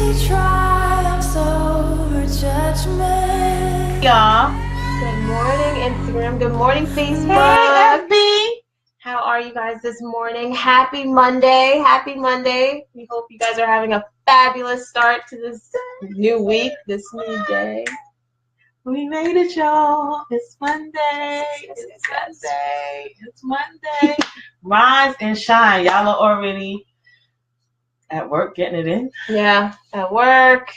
Y'all. Good morning, Instagram. Good morning, Facebook. Hey, FB. How are you guys this morning? Happy Monday. Happy Monday. We hope you guys are having a fabulous start to this new week, this new day. We made it, y'all. It's Monday. It's Monday. It's Monday. Rise and shine. Y'all are already at work getting it in. Yeah, at work.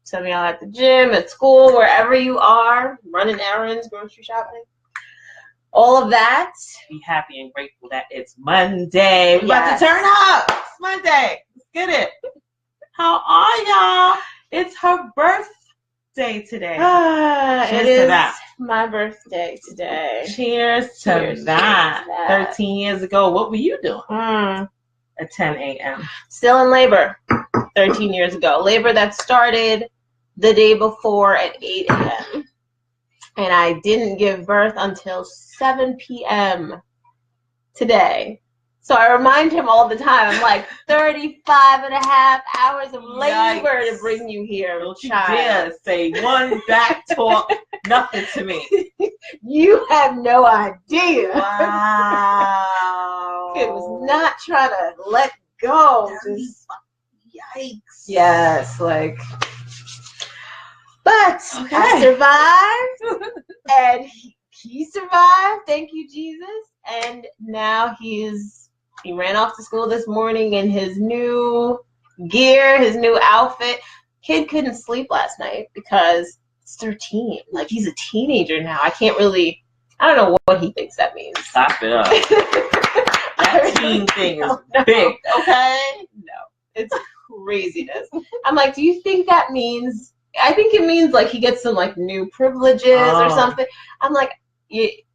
Some of y'all at the gym, at school, wherever you are, running errands, grocery shopping. All of that. Be happy and grateful that it's Monday. We're about to turn up. It's Monday. Let's get it. How are y'all? It's her birthday today. It to is that. my birthday today. Cheers to that. 13 years ago, what were you doing at 10 a.m.? Still in labor 13 years ago. Labor that started the day before at 8 a.m. And I didn't give birth until 7 p.m. today. So I remind him all the time, I'm like, 35 and a half hours of labor to bring you here. Don't you dare say one back talk, nothing to me. You have no idea. Wow. It was not trying to let go. Just, yikes. Yes, like. But okay. I survived, and he survived. Thank you, Jesus. And now he ran off to school this morning in his new gear, his new outfit. Kid couldn't sleep last night because it's 13. Like, he's a teenager now. I don't know what he thinks that means. Stop it up. That teen thing is big, okay? No, it's craziness. I'm like, do you think that means... I think it means like he gets some like new privileges or something. I'm like, ain't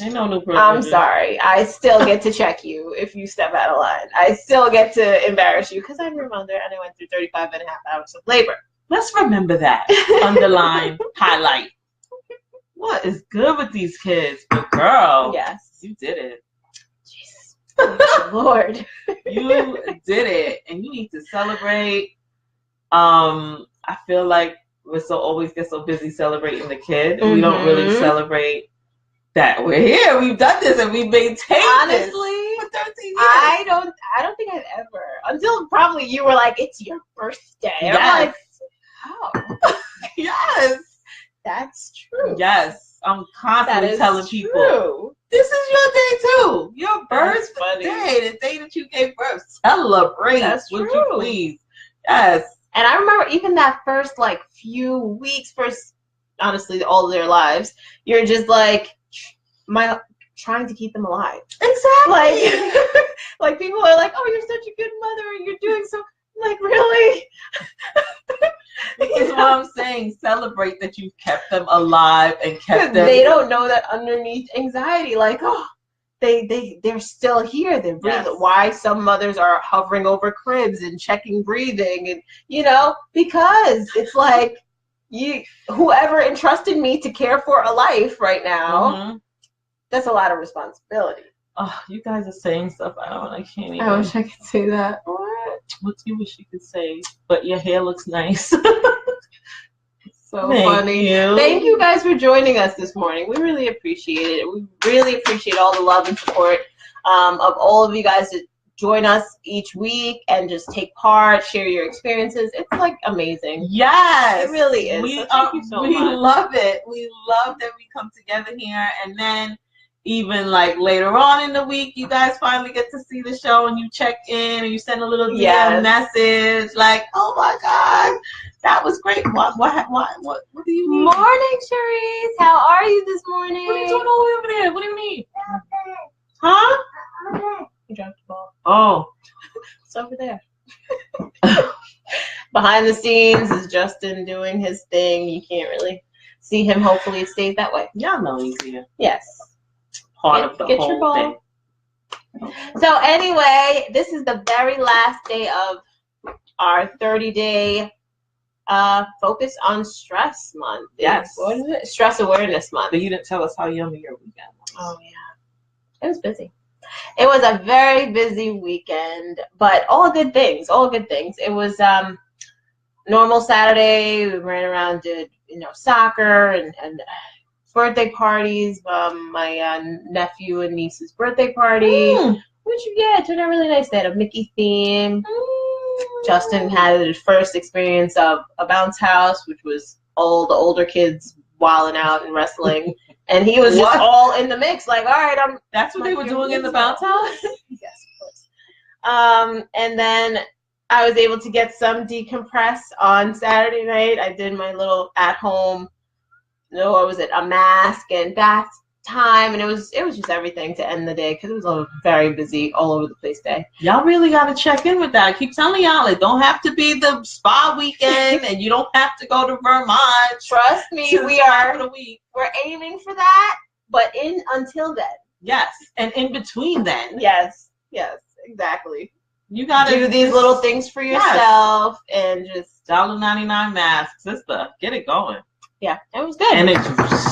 no new privileges. I'm sorry. I still get to check you if you step out of line. I still get to embarrass you because I'm your mother and I went through 35 and a half hours of labor. Let's remember that. Underline, highlight. What is good with these kids? But girl, yes, you did it. Jesus, Lord, you did it, and you need to celebrate. I feel like we always get so busy celebrating the kid. Mm-hmm. We don't really celebrate that we're here. We've done this and we've maintained honestly this for 13 years. I don't think I've ever, until probably you were like, it's your birthday. Yes. I'm like, oh. Yes. That's true. Yes. I'm constantly telling people, true. This is your day too. Your birthday, the day that you gave birth. Celebrate. That's would true. You please? Yes. And I remember even that first like few weeks, honestly, all of their lives, you're just like, trying to keep them alive. Exactly. Like people are like, oh, you're such a good mother and you're doing so. I'm like, really? This is what I'm saying. Celebrate that you've kept them alive and kept them. They don't know that underneath anxiety, like, oh, they're still here. They're breathing. Yes. Why some mothers are hovering over cribs and checking breathing, and because it's like whoever entrusted me to care for a life right now, that's a lot of responsibility. Oh, you guys are saying stuff I can't even. I wish I could say that. What do you wish you could say? But your hair looks nice. So funny. Thank you guys for joining us this morning. We really appreciate it. We really appreciate all the love and support of all of you guys that join us each week and just take part, share your experiences. It's like amazing. Yes. It really is. We much. love it. We love that we come together here, and then even like later on in the week, you guys finally get to see the show and you check in and you send a little DM message like, oh my God, that was great. What do you need? Morning, Cherise. How are you this morning? What are you doing all the way over there? What do you need? Huh? You dropped the ball. Oh. It's over there. Behind the scenes is Justin doing his thing. You can't really see him. Hopefully it stays that way. Y'all know he's here. Yes. Part of the whole thing. So anyway, this is the very last day of our 30-day focus on stress month. Yes. What is it? Stress awareness month. But you didn't tell us how yummy your weekend was. Oh yeah. It was busy. It was a very busy weekend, but all good things. It was normal Saturday. We ran around, did soccer and birthday parties. My nephew and niece's birthday party, which it turned out really nice. They had a Mickey theme. Justin had his first experience of a bounce house, which was all the older kids wilding out and wrestling, and he was just all in the mix. Like, all right, That's what they were doing in the bounce house. Yes, of course. And then I was able to get some decompress on Saturday night. I did my little at-home, what was it, a mask and bath time, and it was just everything to end the day because it was a very busy, all over the place day. Y'all really got to check in with that. I keep telling y'all, it don't have to be the spa weekend, and you don't have to go to Vermont. Trust me, we're aiming for that, but until then. Yes, and in between then. Yes, exactly. You gotta do these little things for yourself and just $1.99 mask, sister. Get it going. Yeah, it was good. And it's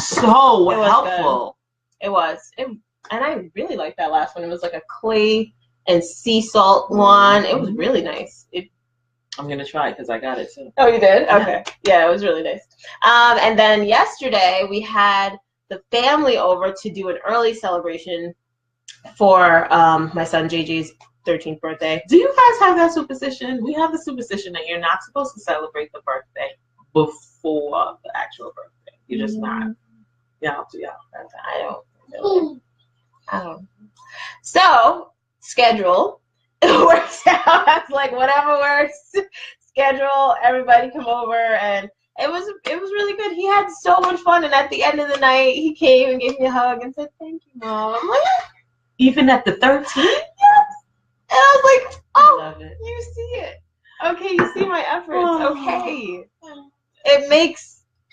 so helpful. Good. It was. And I really liked that last one. It was like a clay and sea salt one. It was really nice. I'm going to try it because I got it too. Oh, you did? Okay. Yeah, it was really nice. And then yesterday we had the family over to do an early celebration for my son JJ's 13th birthday. Do you guys have that superstition? We have the superstition that you're not supposed to celebrate the birthday before the actual birthday. You're just not. Yeah, I don't. So schedule works out. It's like whatever works. Schedule. Everybody come over, and it was really good. He had so much fun, and at the end of the night, he came and gave me a hug and said, "Thank you, Mom." I'm like, even at the 13th? Yes. And I was like, "Oh, you see it? Okay, you see my efforts. Okay."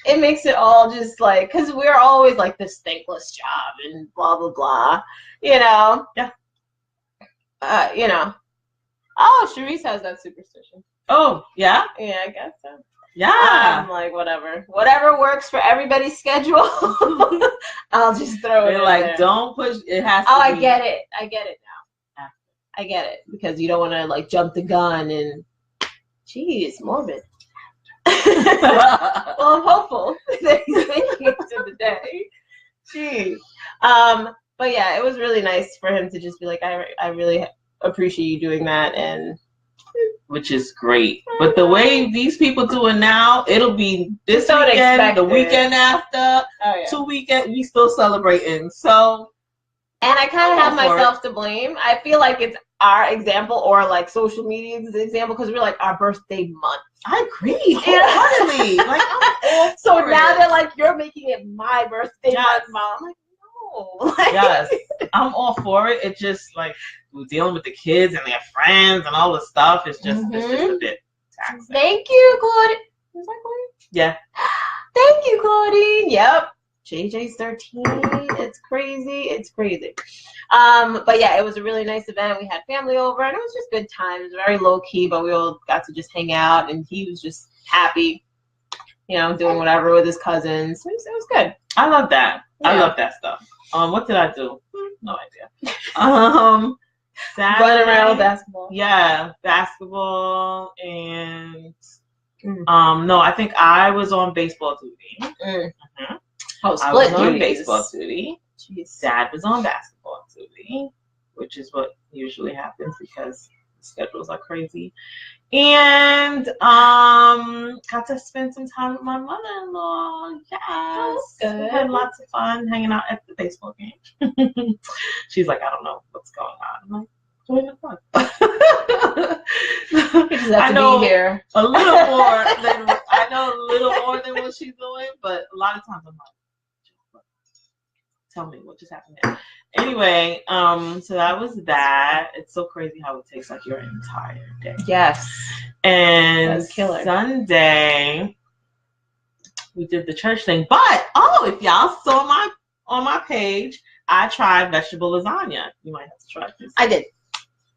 It makes it all just like, because we're always like this thankless job and blah blah blah, Yeah. Oh, Sharice has that superstition. Oh, yeah? Yeah, I guess so. Yeah. I'm like, whatever works for everybody's schedule. I'll just throw it in like there. Don't push. It has to. I get it now. I get it, because you don't want to like jump the gun and, geez, morbid. Well, I'm hopeful that he's making it to the day. Jeez. But yeah, it was really nice for him to just be like, I really appreciate you doing that, and which is great. But the way these people do it now, it'll be this weekend, the weekend after, 2 weekends, we still celebrating. So, and I kind of have myself to blame. I feel like it's our example, or like social media's example, because we're like our birthday month. I agree. Wholeheartedly. Like, I'm all so now they're like, you're making it my birthday month, Mom. I'm like, no. Yes, I'm all for it. It's just like we're dealing with the kids and their friends and all the stuff. It's just a bit taxing. Thank you, Claudine. Was that Claudine? Yeah. Thank you, Claudine. Yep. JJ's 13. It's crazy. But yeah, it was a really nice event. We had family over, and it was just good time. It was very low key, but we all got to just hang out, and he was just happy, doing whatever with his cousins. It was good. I love that. Yeah. I love that stuff. What did I do? No idea. Saturday, running around with basketball. Yeah, basketball, and no, I think I was on baseball duty. Mm-hmm. Oh, split I was on baseball duty. Jeez. Dad was on basketball duty, which is what usually happens because the schedules are crazy. And got to spend some time with my mother-in-law. Yes, good. Had lots of fun hanging out at the baseball game. She's like, I don't know what's going on. I'm like, join the fun. I know be here a little more than what she's doing, but a lot of times I'm like, tell me what just happened there. Anyway, so that was that. It's so crazy how it takes like your entire day. Yes. And Sunday we did the church thing. But if y'all saw on my page, I tried vegetable lasagna. You might have to try this. I did.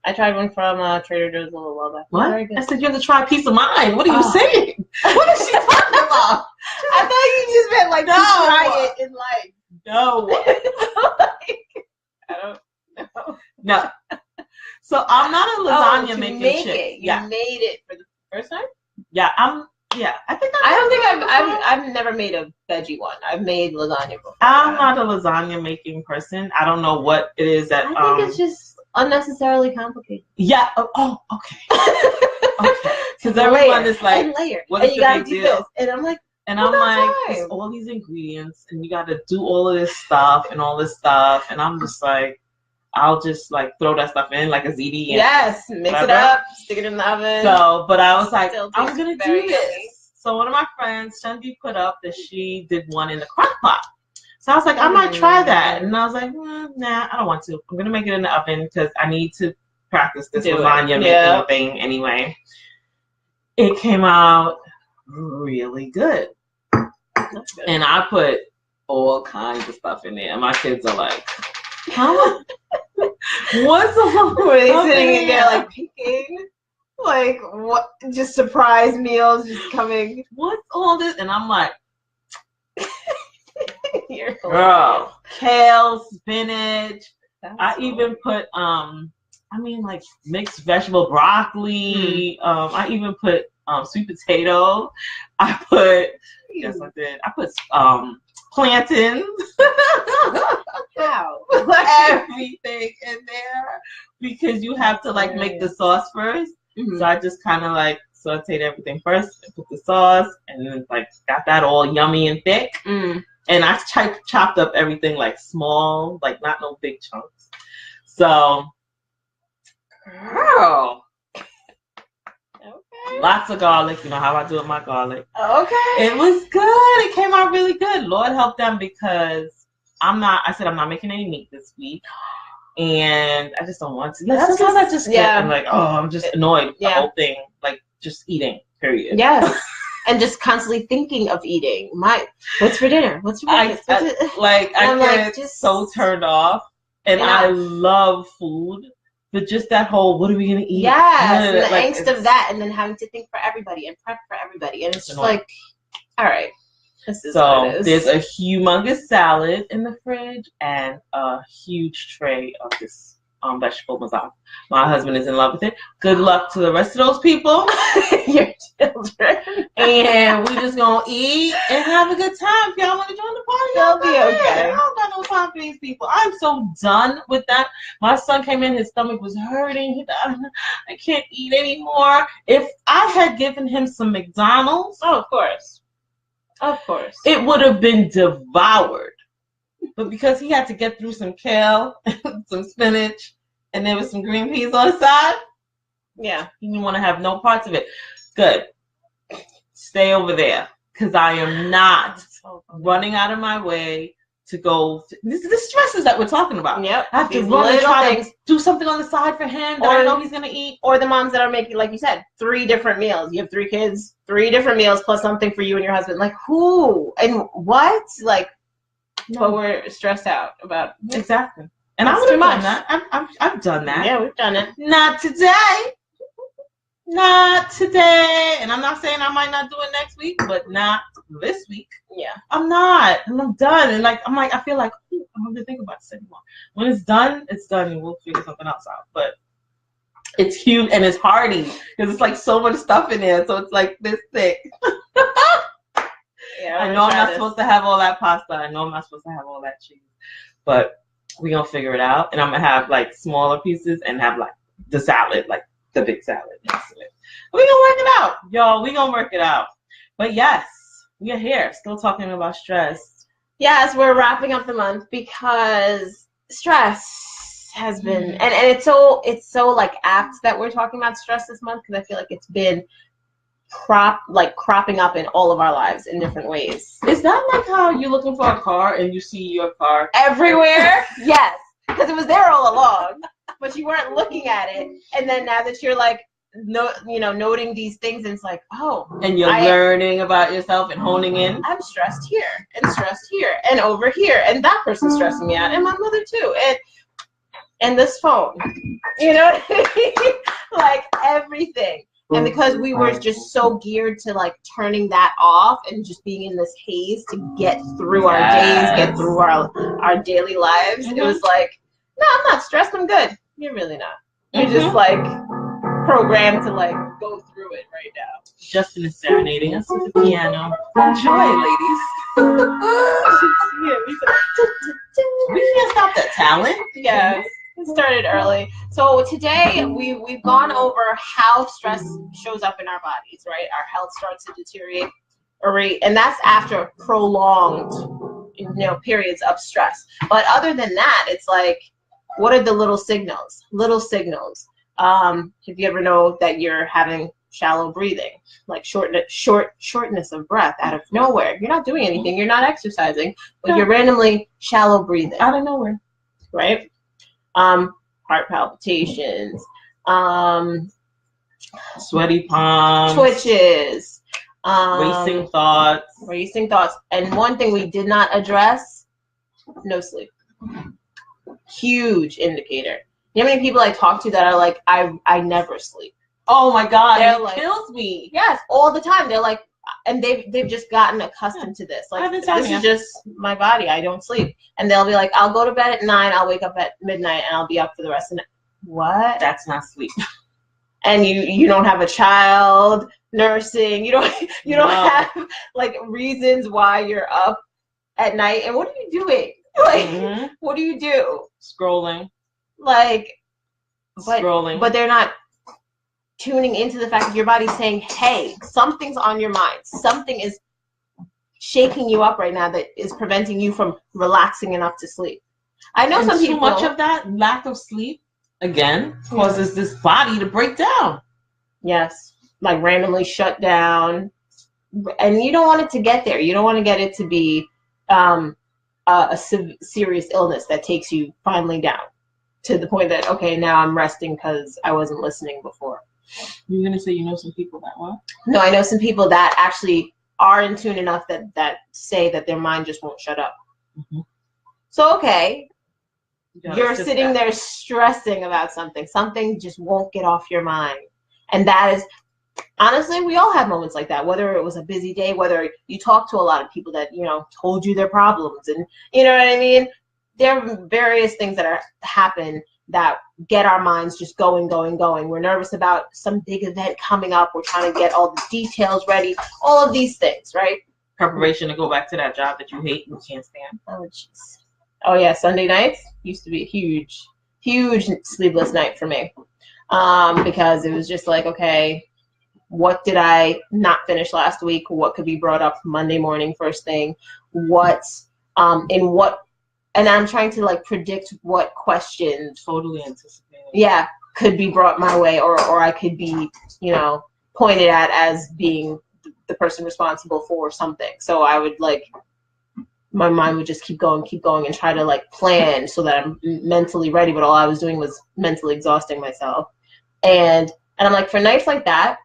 I tried one from Trader Joe's a little while back. What? I said you have to try a piece of mine. What are you saying? What is she talking about? I thought you just meant like try it in life. No. I don't know. No. So I'm not a lasagna making chick. You made it for the first time? I think I don't think I've never made a veggie one. I've made lasagna before. I'm not a lasagna making person. I don't know what it is that I think it's just unnecessarily complicated. Yeah. Oh, okay. Okay. Because everyone is like, and layer. What and is you the gotta big do deal? this. And I'm like, and I'm like, there's all these ingredients, and you got to do all of this stuff and all this stuff, and I'm just like, I'll just like throw that stuff in like a ziti. Yes, mix it up, stick it in the oven. So, but I was like, I'm gonna do this. Yummy. So one of my friends, Shundi, put up that she did one in the crock pot. So I was like, I might try that, and I was like, nah, I don't want to. I'm gonna make it in the oven because I need to practice this lasagna making thing anyway. It came out really good. And I put all kinds of stuff in there. And my kids are like, how? What's all Were they sitting in there like peeking? Like, what? Just surprise meals just coming. What's all this? And I'm like, girl, kale, spinach. I even put, like mixed vegetable broccoli. I even put sweet potato. I put, yes, I did. I put plantains. Wow. Everything in there because you have to like make the sauce first. So I just kind of like sauteed everything first and put the sauce and then like got that all yummy and thick. And I chopped up everything like small, like not no big chunks. So, girl. Okay. Lots of garlic. You know how I do with my garlic. Okay. It was good. It came out really good. Lord help them because I said I'm not making any meat this week. And I just don't want to. Sometimes I just get and like, I'm just annoyed with the whole thing. Like just eating, period. Yes. And just constantly thinking of eating. What's for dinner? What's for breakfast? I get so turned off. And I love food. But just that whole, what are we going to eat? Yes, and the angst of that, and then having to think for everybody and prep for everybody. And it's just like, all right, this is what it is. There's a humongous salad in the fridge and a huge tray of this vegetable mazzarella. My husband is in love with it. Good luck to the rest of those people. Your children. And we just going to eat and have a good time. If y'all want to join the party, they'll be okay. I don't got no time for these people. I'm so done with that. My son came in, his stomach was hurting. I can't eat anymore. If I had given him some McDonald's, of course, it would have been devoured. But because he had to get through some kale, some spinach, and there was some green peas on the side, he didn't want to have no parts of it. Good. Stay over there. Because I am not running out of my way to go. This is the stresses that we're talking about. Yep. I have to run and try to do something on the side for him that I know he's going to eat. Or the moms that are making, like you said, 3 different meals. You have 3 kids, 3 different meals plus something for you and your husband. Like, who? And what? Like, but we're stressed out about exactly. And I would have done that. I've done that. Yeah, we've done it. Not today. Not today. And I'm not saying I might not do it next week, but not this week. Yeah. I'm not. And I'm done. And like I feel like I don't have to think about this anymore. When it's done, and we'll figure something else out. But it's huge and it's hearty because it's like so much stuff in there. So it's like this thick. I know I'm not supposed to have all that pasta. I know I'm not supposed to have all that cheese. But we're going to figure it out. And I'm going to have like smaller pieces and have like the salad, like the big salad next to it. We're going to work it out. Y'all, we're going to work it out. But yes, we are here still talking about stress. Yes, we're wrapping up the month because stress has been, and it's so like apt that we're talking about stress this month because I feel like it's been cropping up in all of our lives in different ways. Is that like how you're looking for a car and you see your car everywhere? Yes, because it was there all along, but you weren't looking at it. And then now that you're like, noting these things, and it's like, and you're learning about yourself and honing in. I'm stressed here and stressed here and over here, and that person's stressing me out, and my mother too, and this phone, like everything. And because we were just so geared to like turning that off and just being in this haze to get through our days, get through our daily lives, it was like, no, I'm not stressed. I'm good. You're really not. You're just like programmed to like go through it right now. Justin is serenading us with the piano. Enjoy, ladies. We can't stop that talent. Yes. It started early. So today we've gone over how stress shows up in our bodies, right? Our health starts to deteriorate, and that's after prolonged, periods of stress. But other than that, it's like, what are the little signals? If you ever know that you're having shallow breathing, like shortness of breath out of nowhere. You're not doing anything. You're not exercising, but you're randomly shallow breathing out of nowhere, right? Heart palpitations, sweaty palms, twitches, racing thoughts. And one thing we did not address: no sleep. Huge indicator. You know how many people I talk to that are like, I never sleep. Oh my God, it kills me. Yes, all the time. They're like, and they've just gotten accustomed to this. Like, this is just my body. I don't sleep. And they'll be like, I'll go to bed at 9. I'll wake up at midnight, and I'll be up for the rest of the night. What? That's not sleep. And you don't have a child nursing. You don't have like reasons why you're up at night. And what are you doing? Like, what do you do? Scrolling. Like, scrolling. But they're not tuning into the fact that your body's saying, hey, something's on your mind. Something is shaking you up right now that is preventing you from relaxing enough to sleep. I know some people. Too much of that lack of sleep, again, causes this body to break down. Yes. Like randomly shut down. And you don't want it to get there. You don't want to get it to be a serious illness that takes you finally down to the point that, okay, now I'm resting because I wasn't listening before. You're going to say you know some people that well? No, I know some people that actually are in tune enough that say that their mind just won't shut up. Mm-hmm. So, okay, you're sitting there stressing about something. Something just won't get off your mind. And that is, honestly, we all have moments like that, whether it was a busy day, whether you talk to a lot of people that, told you their problems. And you know what I mean? There are various things that happen that get our minds just going. We're nervous about some big event coming up. We're trying to get all the details ready. All of these things, right? Preparation to go back to that job that you hate and can't stand. Oh, jeez. Oh, yeah. Sunday nights used to be a huge sleepless night for me. Because it was just like, okay, what did I not finish last week? What could be brought up Monday morning first thing? And I'm trying to like predict what questions totally anticipating. Yeah, could be brought my way, or I could be, pointed at as being the person responsible for something. So I would my mind would just keep going and try to like plan so that I'm mentally ready, but all I was doing was mentally exhausting myself. And I'm like, for nights like that,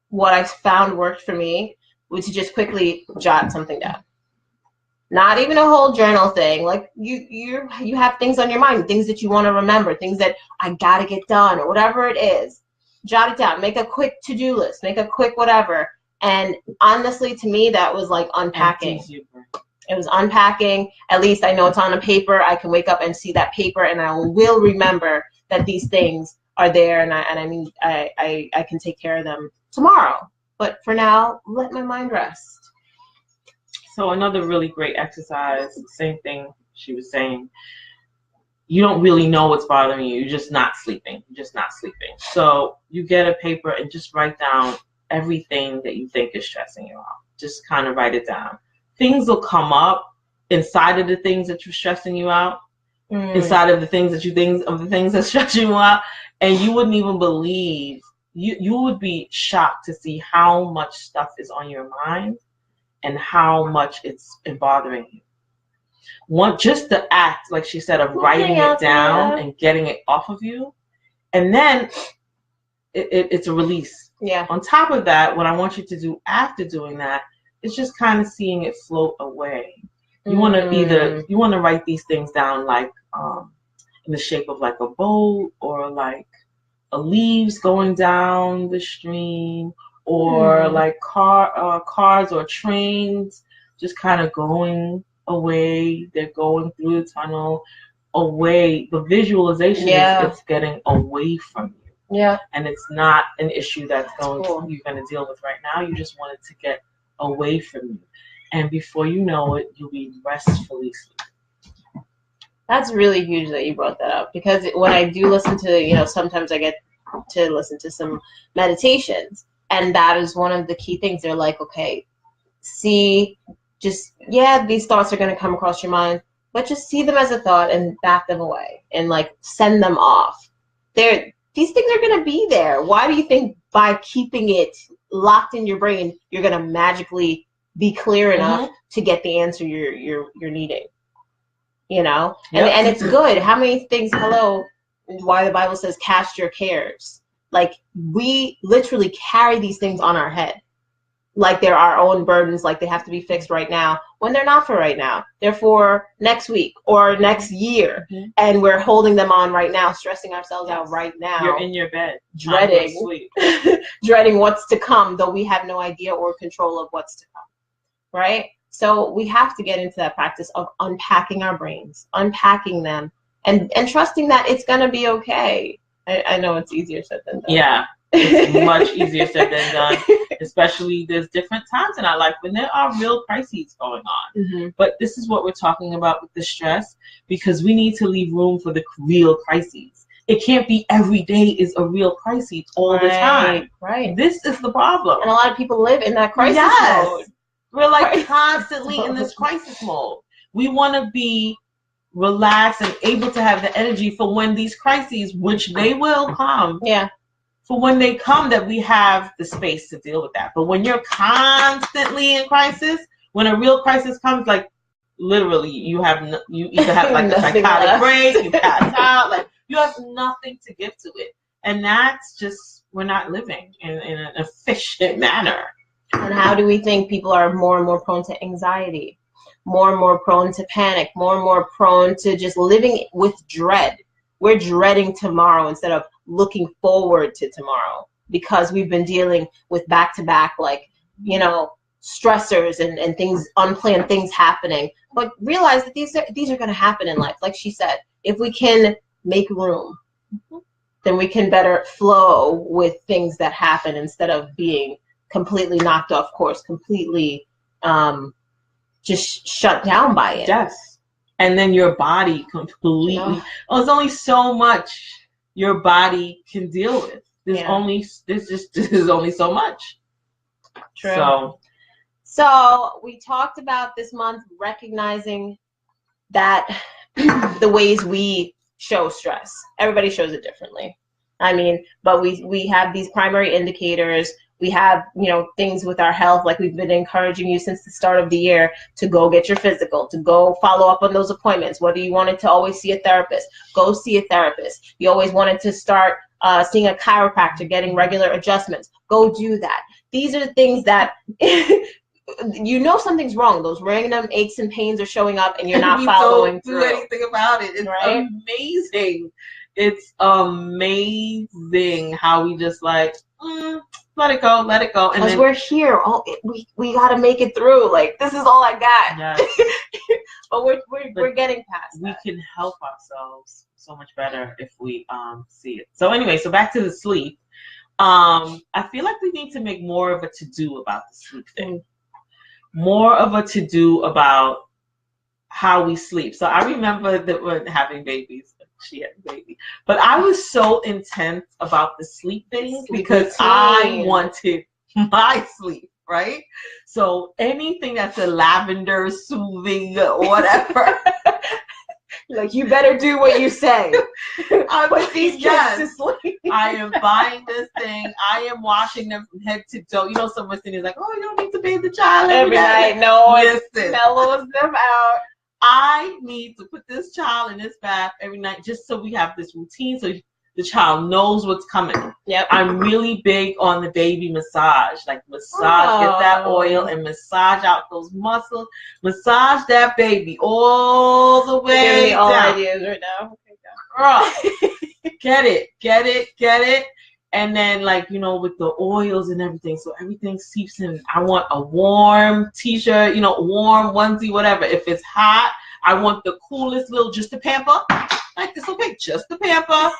what I found worked for me was to just quickly jot something down. Not even a whole journal thing. Like you have things on your mind, things that you want to remember, things that I gotta get done, or whatever it is. Jot it down. Make a quick to-do list. Make a quick whatever. And honestly, to me, that was like unpacking. It was unpacking. At least I know it's on a paper. I can wake up and see that paper, and I will remember that these things are there, and I can take care of them tomorrow. But for now, let my mind rest. So another really great exercise, same thing she was saying, you don't really know what's bothering you. You're just not sleeping. So you get a paper and just write down everything that you think is stressing you out. Just kind of write it down. Things will come up inside of the things that you're stressing you out, inside of the things that stress you out, and you wouldn't even believe, you would be shocked to see how much stuff is on your mind and how much it's bothering you. Just the act, like she said, of writing it down and getting it off of you, and then it's a release. Yeah. On top of that, what I want you to do after doing that is just kind of seeing it float away. You want to write these things down like in the shape of like a boat, or like leaves going down the stream, or like cars or trains just kind of going away. They're going through the tunnel away. The visualization is it's getting away from you. Yeah. And it's not an issue that's you're going to deal with right now. You just want it to get away from you. And before you know it, you'll be restfully sleeping. That's really huge that you brought that up, because when I do listen to, sometimes I get to listen to some meditations, and that is one of the key things. They're like, okay, these thoughts are going to come across your mind, but just see them as a thought and back them away and like send them off. These things are going to be there. Why do you think by keeping it locked in your brain, you're going to magically be clear enough to get the answer you're needing? Yep. And it's good. How many things, why the Bible says cast your cares. Like, we literally carry these things on our head. Like they're our own burdens, like they have to be fixed right now, when they're not for right now. They're for next week or next year. Mm-hmm. And we're holding them on right now, stressing ourselves out right now. You're in your bed, dreading what's to come, though we have no idea or control of what's to come, right? So we have to get into that practice of unpacking our brains, unpacking them, and trusting that it's going to be okay. I know it's easier said than done. Yeah, it's much easier said than done, especially there's different times in our life when there are real crises going on. Mm-hmm. But this is what we're talking about with the stress, because we need to leave room for the real crises. It can't be every day is a real crisis all the time. Right. This is the problem. And a lot of people live in that crisis mode. We're like constantly in this crisis mode. We want to be relaxed and able to have the energy for when these crises, which they will come. Yeah. For when they come, that we have the space to deal with that. But when you're constantly in crisis, when a real crisis comes, like literally, you either have like a psychotic break, you pass out, like you have nothing to give to it, and that's just, we're not living in an efficient manner. And how do we think people are more and more prone to anxiety, more and more prone to panic, more and more prone to just living with dread? We're dreading tomorrow instead of looking forward to tomorrow, because we've been dealing with back-to-back, stressors and things, unplanned things happening. But realize that these are going to happen in life. Like she said, if we can make room, then we can better flow with things that happen instead of being completely knocked off course, completely just shut down by it. Yes. And then your body completely, there's only so much your body can deal with. There's only so much. True. So we talked about this month recognizing that the ways we show stress, everybody shows it differently. But we have these primary indicators. We have, things with our health, like we've been encouraging you since the start of the year to go get your physical, to go follow up on those appointments. Whether you wanted to always see a therapist, go see a therapist. You always wanted to start seeing a chiropractor, getting regular adjustments, go do that. These are the things that something's wrong. Those random aches and pains are showing up and you're not following through. Don't do anything about it. It's amazing. It's amazing how we just like, let it go. And because we're here. We got to make it through. Like, this is all I got. Yes. But we're getting past that. We can help ourselves so much better if we see it. So anyway, so back to the sleep. I feel like we need to make more of a to-do about the sleep thing. More of a to-do about how we sleep. So I remember that when having babies, she had a baby, but I was so intense about the sleep thing because I wanted my sleep, right? So anything that's a lavender soothing or whatever, like, you better do what you say. I put these kids to sleep. I am buying this thing. I am washing them from head to toe. Someone's saying like, oh, you don't need to bathe the child every night. No, it mellows them out. I need to put this child in this bath every night just so we have this routine so the child knows what's coming. Yep. I'm really big on the baby massage. Like, massage, get that oil and massage out those muscles. Massage that baby all the way down. All ideas right now. Girl, get it. And then, with the oils and everything, so everything seeps in. I want a warm t-shirt, warm onesie, whatever. If it's hot, I want the coolest little, just to pamper. Like, it's okay, just the pamper.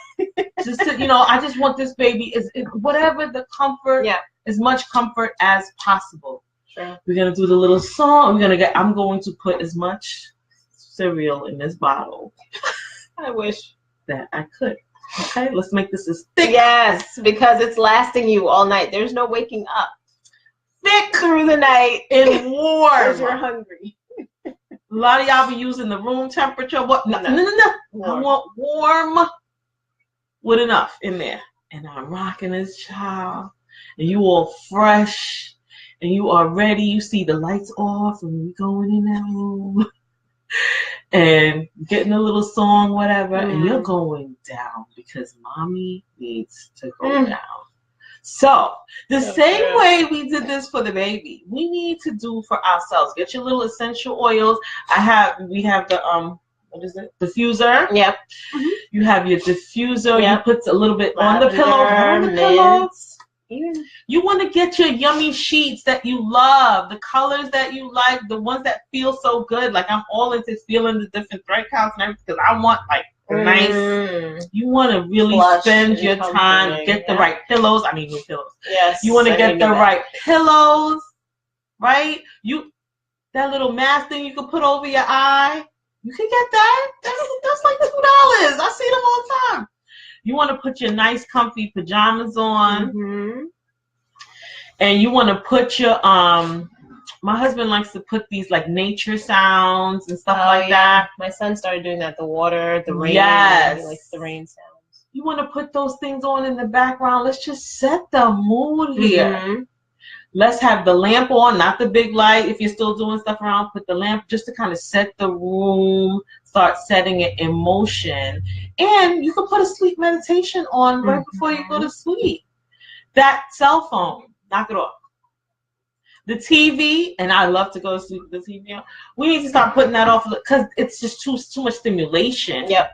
Just to, I just want this baby is whatever the comfort, as much comfort as possible. Sure. We're gonna do the little song. I'm going to put as much cereal in this bottle. I wish that I could. Okay, let's make this as thick. Yes, because it's lasting you all night. There's no waking up. Thick through the night and warm. Because you're hungry. A lot of y'all be using the room temperature. What? No. Warm. I want warm with enough in there. And I'm rocking this child. And you all fresh. And you are ready. You see the lights off and we going in that room. And getting a little song, whatever. And you're going down because mommy needs to go down. So the same way we did this for the baby, we need to do for ourselves. Get your little essential oils. We have the what is it? Diffuser. Yep. You have your diffuser. Yep. You put a little bit on the pillow. You want to get your yummy sheets that you love, the colors that you like, the ones that feel so good. Like I'm all into feeling the different thread counts and everything because I want like nice. You want to really spend your time, get the right pillows. I mean, new pillows. Yes. You want to get the right pillows, right? That little mask thing you can put over your eye. You can get that. That's like $2. I see them all the time. You want to put your nice, comfy pajamas on, and you want to put your My husband likes to put these like nature sounds and stuff that. My son started doing that. The water, the rain. Yes, he likes the rain sounds. You want to put those things on in the background. Let's just set the mood here. Let's have the lamp on, not the big light. If you're still doing stuff around, put the lamp just to kind of set the room, start setting it in motion. And you can put a sleep meditation on right before you go to sleep. That cell phone, knock it off. The TV, and I love to go to sleep with the TV on. We need to start putting that off because it's just too much stimulation. Yep.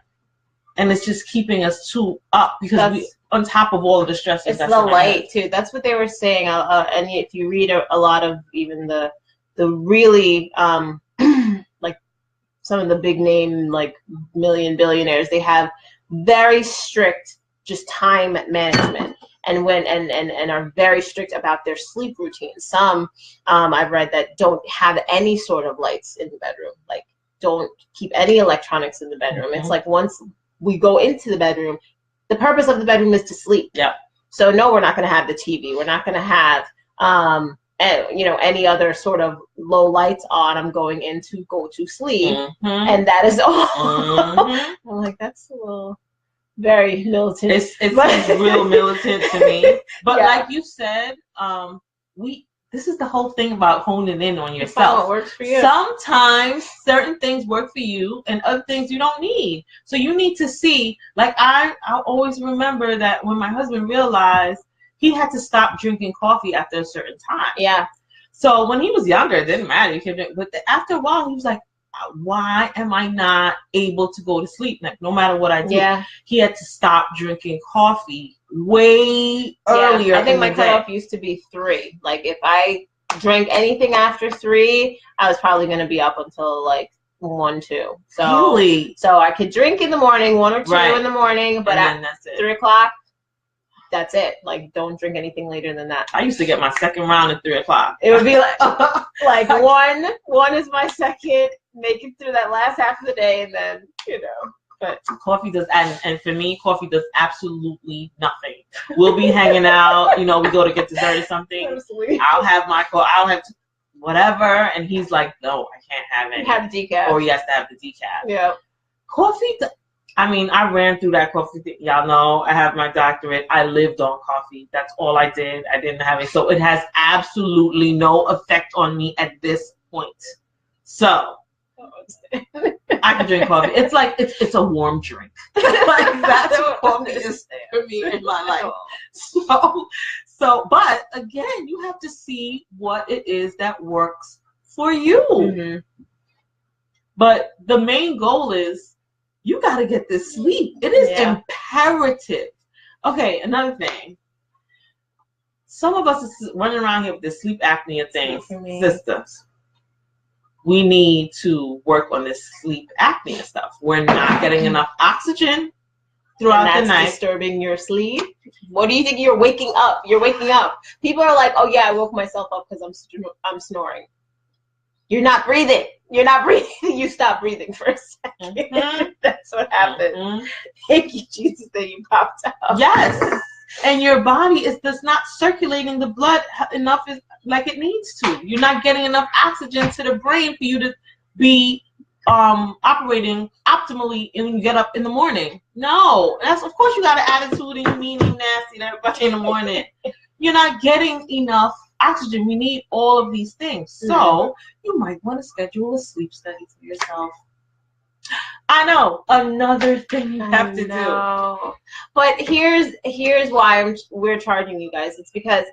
And it's just keeping us too up because we on top of all of the stress. It's the light too. That's what they were saying. And if you read a lot of even the really like some of the big name like billionaires, they have very strict just time management and and are very strict about their sleep routine. Some I've read that don't have any sort of lights in the bedroom. Like don't keep any electronics in the bedroom. It's like once we go into the bedroom, the purpose of the bedroom is to sleep. Yeah. So no, we're not going to have the TV. We're not going to have, any other sort of low lights on. I'm going in to go to sleep, and that is all. I'm like, that's a little very militant. It's real militant to me. But like you said, this is the whole thing about honing in on yourself. What works for you. Sometimes certain things work for you and other things you don't need. So you need to see, like I always remember that when my husband realized he had to stop drinking coffee after a certain time. Yeah. So when he was younger, it didn't matter. But after a while, he was like, why am I not able to go to sleep? Like no matter what I do. Yeah. He had to stop drinking coffee way earlier. I think my cutoff used to be 3. Like if I drank anything after 3, I was probably going to be up until like 1, 2. So really? So I could drink in the morning, 1 or 2 in the morning, but at 3 o'clock, that's it. Like don't drink anything later than that. I used to get my second round at 3 o'clock. It would be like 1 is my second. Make it through that last half of the day, and then But coffee does, and for me, coffee does absolutely nothing. We'll be hanging out, we go to get dessert or something. I'll have my coffee, I'll have whatever, and he's like, no, I can't have it. Have decaf. Or he has to have the decaf. Yeah. Coffee, I ran through that coffee thing. Y'all know I have my doctorate. I lived on coffee. That's all I did. I didn't have it. So it has absolutely no effect on me at this point. So I can drink coffee. It's like it's a warm drink. Like that's what coffee is for me in my life. So, but again, you have to see what it is that works for you. But the main goal is you got to get this sleep. It is imperative. Okay, another thing. Some of us is running around here with this sleep apnea thing, sisters. we need to work on this sleep apnea stuff. We're not getting enough oxygen throughout the night. Disturbing your sleep. What do you think? You're waking up. You're waking up. People are like, oh yeah, I woke myself up because I'm snoring. You're not breathing. You're not breathing. You stop breathing for a second. Mm-hmm. That's what happened. Mm-hmm. Thank you, Jesus, that you popped out. Yes. And your body is just not circulating the blood enough like it needs to. You're not getting enough oxygen to the brain for you to be operating optimally when you get up in the morning. No, that's of course you got an attitude and you mean you nasty to everybody in the morning. You're not getting enough oxygen. We need all of these things. So you might want to schedule a sleep study for yourself. I know, another thing you have to do. But here's why we're charging you guys. It's because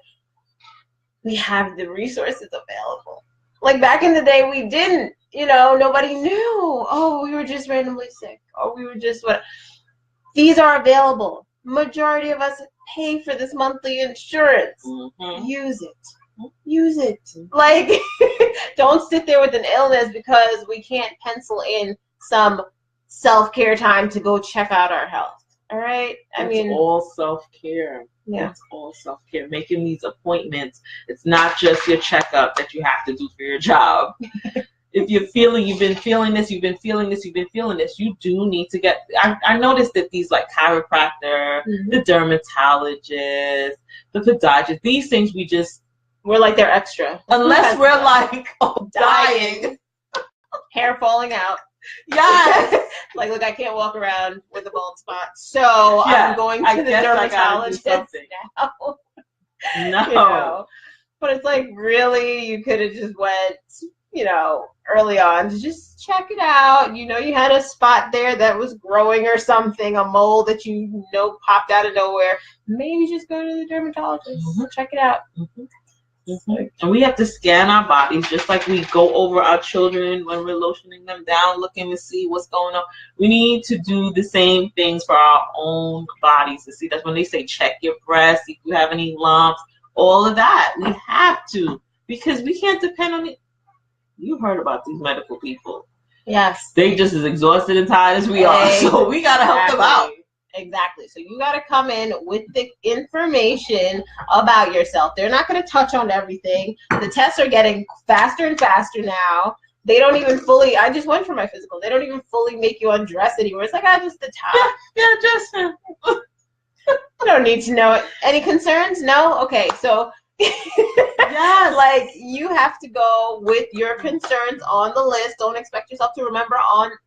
we have the resources available. Like back in the day, we didn't. Nobody knew. Oh, we were just randomly sick. Or we were just what. These are available. Majority of us pay for this monthly insurance. Mm-hmm. Use it. Like, don't sit there with an illness because we can't pencil in some self-care time to go check out our health. All right? It's all self-care. Yeah. It's all self-care. Making these appointments. It's not just your checkup that you have to do for your job. If you've been feeling this, you do need to get, I noticed that these like chiropractor, the dermatologist, the podiatrist, these things we're like they're extra. Unless we're like dying. Hair falling out. Yes. Like, look, I can't walk around with a bald spot. So I'm going to the dermatologist now. No. But it's like, really, you could have just went, early on to just check it out. You had a spot there that was growing or something, a mole that popped out of nowhere. Maybe just go to the dermatologist. Check it out. And we have to scan our bodies just like we go over our children when we're lotioning them down, looking to see what's going on. We need to do the same things for our own bodies to see. That's when they say check your breasts, if you have any lumps, all of that. We have to, because we can't depend on it. You've heard about these medical people. Yes. They just as exhausted and tired as we are. So we got to help them out. Exactly. So you got to come in with the information about yourself. They're not going to touch on everything. The tests are getting faster and faster now. They don't even fully, I just went for my physical. They don't even fully make you undress anymore. It's like, just the top. Yeah, just. I don't need to know it. Any concerns? No? Okay. So. Yes. Like, you have to go with your concerns on the list. Don't expect yourself to remember at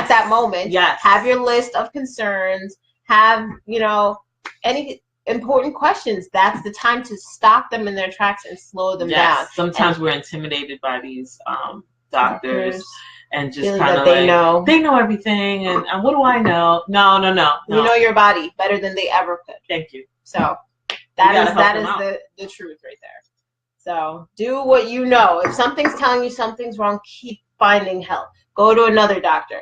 that moment. Yes. Have your list of concerns. Have, any important questions. That's the time to stop them in their tracks and slow them down. Sometimes we're intimidated by these doctors and just kind of they know everything. And what do I know? No. You know your body better than they ever could. Thank you. So that is the truth right there. So do what you know. If something's telling you something's wrong, keep finding help. Go to another doctor.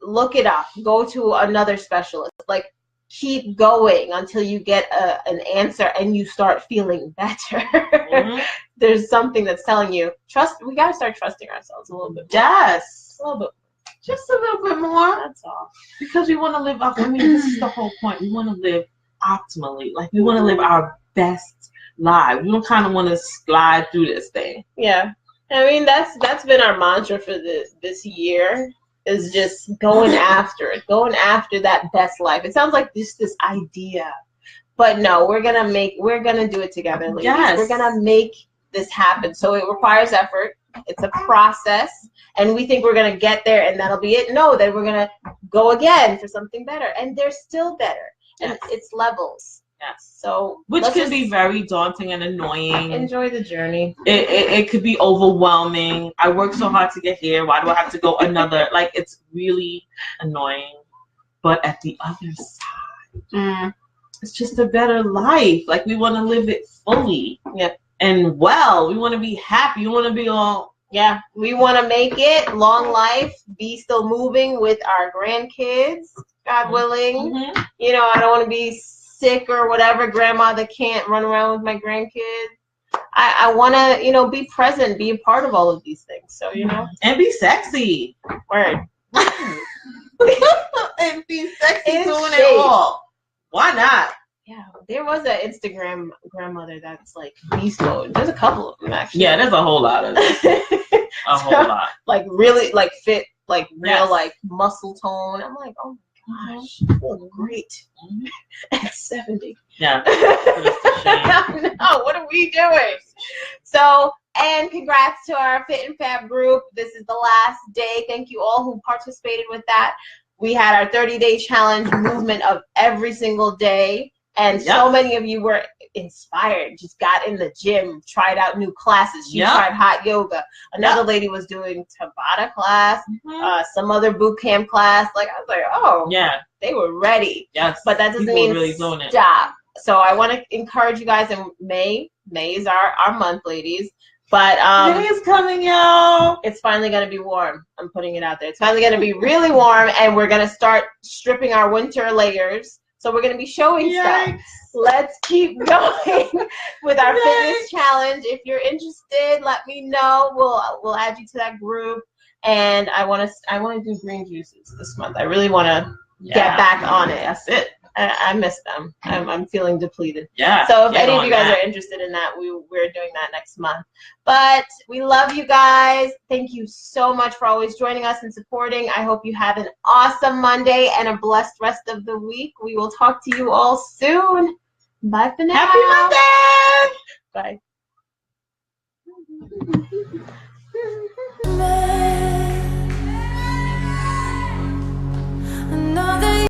Look it up. Go to another specialist. Like, keep going until you get an answer and you start feeling better. There's something that's telling you, we got to start trusting ourselves a little bit more. Yes. A little bit. Just a little bit more. That's all. Because we want to live up. This is the whole point. We want to live optimally. Like, we want to live our best lives. We don't kind of want to slide through this thing. Yeah. That's been our mantra for this year, is just going after it, going after that best life. It sounds like this idea, but no, we're gonna do it together, ladies. Yes. We're gonna make this happen. So it requires effort. It's a process, and we think we're gonna get there and that'll be it. No, then we're gonna go again for something better, and they're still better. And it's levels. Yes. So which can be very daunting and annoying. Enjoy the journey. It could be overwhelming. I worked so hard to get here. Why do I have to go another? Like, it's really annoying. But at the other side, it's just a better life. Like, we want to live it fully. Yep. And well, we want to be happy. We want to be all. Yeah, we want to make it long life, be still moving with our grandkids, God willing. I don't want to be sick or whatever, grandma that can't run around with my grandkids. I want to, be present, be a part of all of these things. So, And be sexy. Word. And be sexy doing it all. Why not? Yeah, there was an Instagram grandmother that's like beast mode. There's a couple of them actually. Yeah, there's a whole lot of this. A whole lot. Like really, like fit, like real, like muscle tone. I'm like, oh my gosh, you look great at 70. Yeah. No, what are we doing? So, and congrats to our Fit and Fab group. This is the last day. Thank you all who participated with that. We had our 30-day challenge movement of every single day. And so many of you were inspired, just got in the gym, tried out new classes. She tried hot yoga. Another lady was doing Tabata class, some other boot camp class. Like, I was like, oh, they were ready. Yes. But that doesn't mean really stop. So I want to encourage you guys in May. May is our month, ladies. But May is coming, y'all. It's finally going to be warm. I'm putting it out there. It's finally going to be really warm, and we're going to start stripping our winter layers. So we're going to be showing stuff. Let's keep going with our fitness challenge. If you're interested, let me know. We'll add you to that group. And I want to do green juices this month. I really want to get back on it. That's it. I miss them. I'm feeling depleted. Yeah. So if any of you guys are interested in that, we're doing that next month. But we love you guys. Thank you so much for always joining us and supporting. I hope you have an awesome Monday and a blessed rest of the week. We will talk to you all soon. Bye for now. Happy Monday. Bye.